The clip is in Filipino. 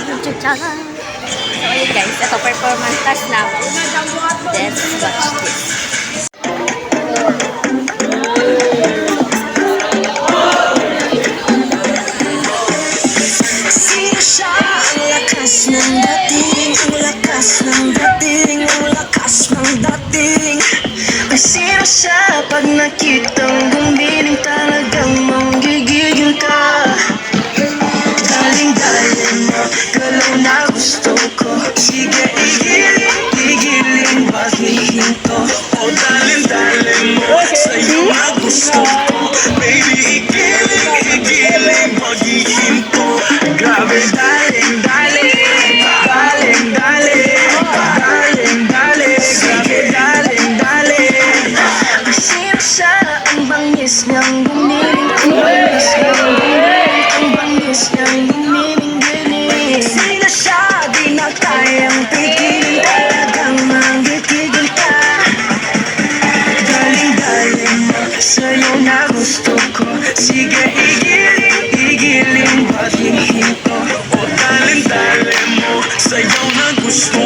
Chacharan! So, ayun guys, ito performance task na. Let's watch this. Sino siya? Ang lakas ng dating, ang lakas ng dating, ang lakas ng dating. Ay sino siya? Pag nakitang gumiling talagang manggigigil ka. Daling-daling mo, galaw na gusto ko. Sige, igilin, wag hihinto. O daling-daling mo, sa'yo na gusto ko. Baby, igilin, wag hihinto. Grabe, daling-daling, grabe, daling-daling. Ang sino siya? Ang bangis niyang gumiling, ang bangis niyang gumiling. Sino siya? Di na kayang pigilin, talagang manggigigil ka. Daling-daling mo, sa'yo na gusto ko. Sige, igilin, wag hihinto. O daling-daling mo, sa'yo na gusto